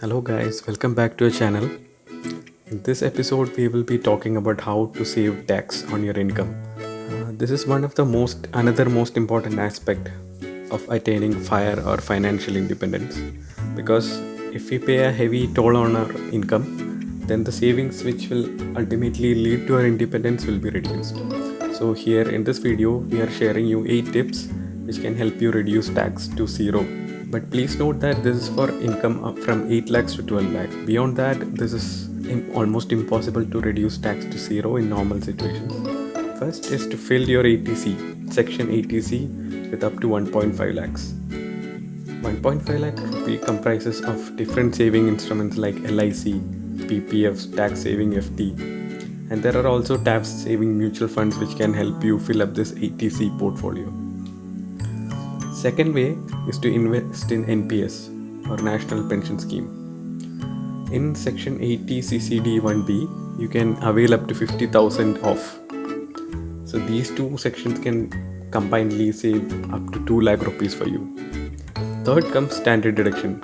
Hello guys, welcome back to our channel. In this episode, we will be talking about how to save tax on your income. This is one of the another most important aspect of attaining fire or financial independence. Because if we pay a heavy toll on our income, then the savings which will ultimately lead to our independence will be reduced. So here in this video, we are sharing you 8 tips which can help you reduce tax to zero. But please note that this is for income up from 8 lakhs to 12 lakhs. Beyond that, this is almost impossible to reduce tax to zero in normal situations. First is to fill your ATC, section ATC, with up to 1.5 lakhs. 1.5 lakh rupee comprises of different saving instruments like LIC, PPFs, tax saving FD, and there are also tax saving mutual funds which can help you fill up this ATC portfolio. Second way is to invest in NPS or National Pension Scheme. In section 80 CCD 1B, you can avail up to 50,000 off. So these two sections can combinedly save up to 2 lakh rupees for you. Third comes standard deduction.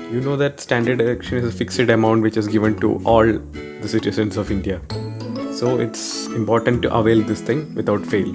You know that standard deduction is a fixed amount which is given to all the citizens of India. So it's important to avail this thing without fail.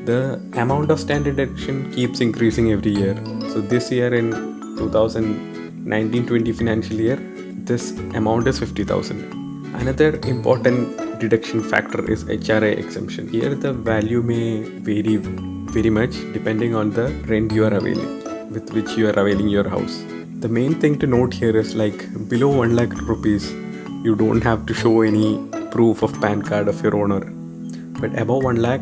The amount of standard deduction keeps increasing every year. So this year in 2019-20 financial year, this amount is 50,000. Another important deduction factor is HRA exemption. Here the value may vary very much depending on the rent you are availing, with which you are availing your house. The main thing to note here is like below 1 lakh rupees, you don't have to show any proof of PAN card of your owner. But above 1 lakh,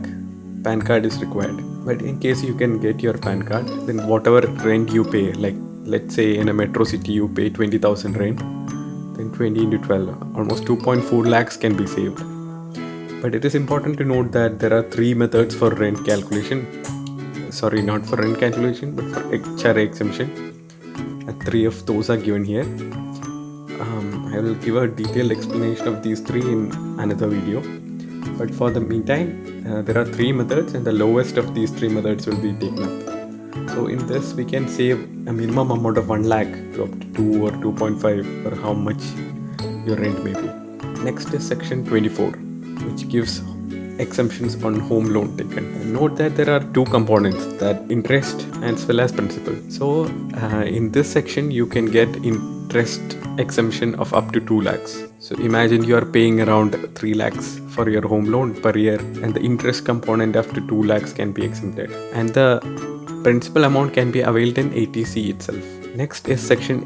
PAN card is required. But in case you can get your PAN card, then whatever rent you pay, like let's say in a metro city you pay 20,000 rent, then 20 into 12, almost 2.4 lakhs can be saved. But it is important to note that there are 3 methods for rent calculation. Sorry, not for rent calculation, but for HRA exemption. 3 of those are given here. I will give a detailed explanation of these 3 in another video. But for the meantime, there are 3 methods and the lowest of these 3 methods will be taken up. So in this we can save a minimum amount of 1 lakh to up to 2 or 2.5 or how much your rent may be. Next is section 24, which gives exemptions on home loan taken. And note that there are 2 components, that interest as well as principal. So in this section you can get interest exemption of up to 2 lakhs. So imagine you are paying around 3 lakhs for your home loan per year, and the interest component up to 2 lakhs can be exempted, and the principal amount can be availed in ATC itself. Next is section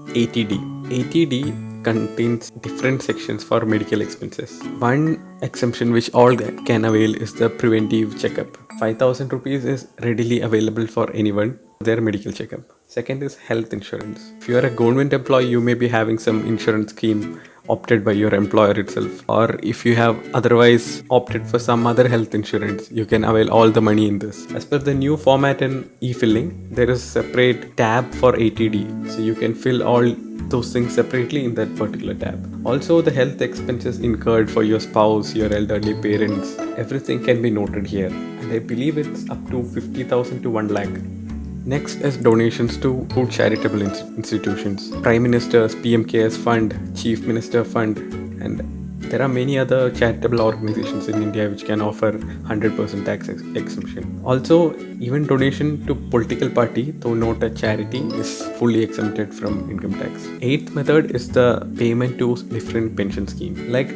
80D. 80D contains different sections for medical expenses. One exemption which all can avail is the preventive checkup. 5,000 rupees is readily available for anyone for their medical checkup. Second is health insurance. If you are a government employee, you may be having some insurance scheme opted by your employer itself, or if you have otherwise opted for some other health insurance, you can avail all the money in this. As per the new format in e-filling, there is a separate tab for 80D, so you can fill all those things separately in that particular tab. Also, the health expenses incurred for your spouse, your elderly parents, everything can be noted here, and I believe it's up to 50,000 to 1 lakh. Next is donations to food charitable institutions, Prime Minister's PM Cares Fund, Chief Minister Fund, and there are many other charitable organizations in India which can offer 100% tax exemption. Also, even donation to political party, though not a charity, is fully exempted from income tax. 8th method is the payment to different pension scheme. Like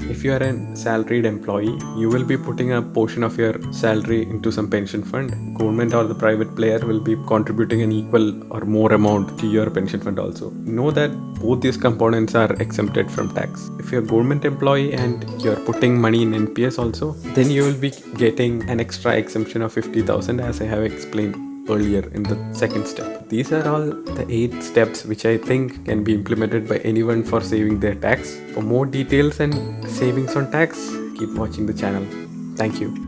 if you are a salaried employee, you will be putting a portion of your salary into some pension fund. Government or the private player will be contributing an equal or more amount to your pension fund also. Know that both these components are exempted from tax. If you're a government employee and you're putting money in NPS also, then you will be getting an extra exemption of 50,000 as I have explained earlier in the second step. These are all the 8 steps which I think can be implemented by anyone for saving their tax. For more details and savings on tax, keep watching the channel. Thank you.